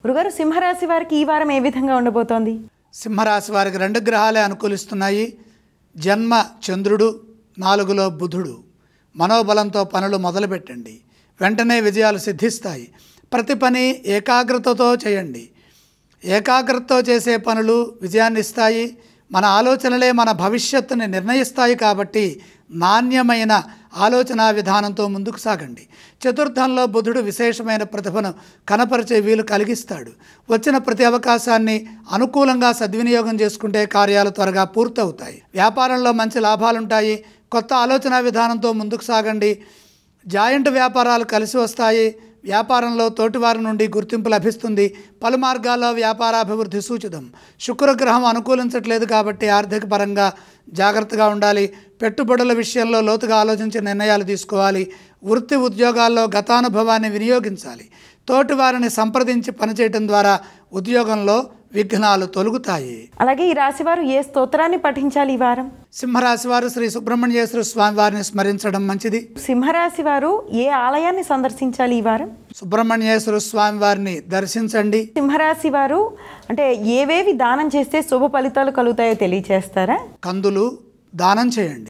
గురుగారు, సింహరాశి వారికి ఈ వారం ఏ విధంగా ఉండబోతోంది? సింహరాశి వారికి 2 గ్రహాలే అనుకూలిస్తున్నాయి. జన్మ చంద్రుడు, 4లో బుధుడు. మనోబలంతో పనులు మొదలుపెట్టండి, వెంటనే విజయాలు సిద్ధిస్తాయి. ప్రతి పని ఏకాగ్రతతో చేయండి. ఏకాగ్రతతో చేసే పనులు విజయాన్ని ఇస్తాయి. మన ఆలోచనలే మన భవిష్యత్తుని నిర్ణయిస్తాయి కాబట్టి నాణ్యమైన ఆలోచన విధానంతో ముందుకు సాగండి. చతుర్థంలో బుధుడు విశేషమైన ప్రతిభను కనపరిచే వీలు కలిగిస్తాడు. వచ్చిన ప్రతి అవకాశాన్ని అనుకూలంగా సద్వినియోగం చేసుకుంటే కార్యాలు త్వరగా పూర్తవుతాయి. వ్యాపారంలో మంచి లాభాలుంటాయి. కొత్త ఆలోచన విధానంతో ముందుకు సాగండి. జాయింట్ వ్యాపారాలు కలిసి వస్తాయి. వ్యాపారంలో తోటివారి నుండి గుర్తింపు లభిస్తుంది. పలు మార్గాల్లో వ్యాపారాభివృద్ధి సూచితం. శుక్రగ్రహం అనుకూలించట్లేదు కాబట్టి ఆర్థిక పరంగా జాగ్రత్తగా ఉండాలి. పెట్టుబడుల విషయంలో లోతుగా ఆలోచించి నిర్ణయాలు తీసుకోవాలి. వృత్తి ఉద్యోగాల్లో గతానుభవాన్ని వినియోగించాలి. తోటివారిని సంప్రదించి పనిచేయటం ద్వారా ఉద్యోగంలో విఘ్నాలు తొలగుతాయి. అలాగే ఈ రాశివారు ఏ స్తోత్రాన్ని పఠించాలి ఈ వారం? సింహరాశి వారు శ్రీ సుబ్రహ్మణ్యేశ్వర స్వామి వారిని స్మరించడం మంచిది. సింహరాశి వారు ఏ ఆలయాన్ని సందర్శించాలి ఈ వారం? సుబ్రహ్మణ్యేశ్వర స్వామి వారిని దర్శించండి. సింహరాశి వారు అంటే ఏవేవి దానం చేస్తే శుభ ఫలితాలు కలుగుతాయో తెలియచేస్తారా? కందులు దానం చేయండి.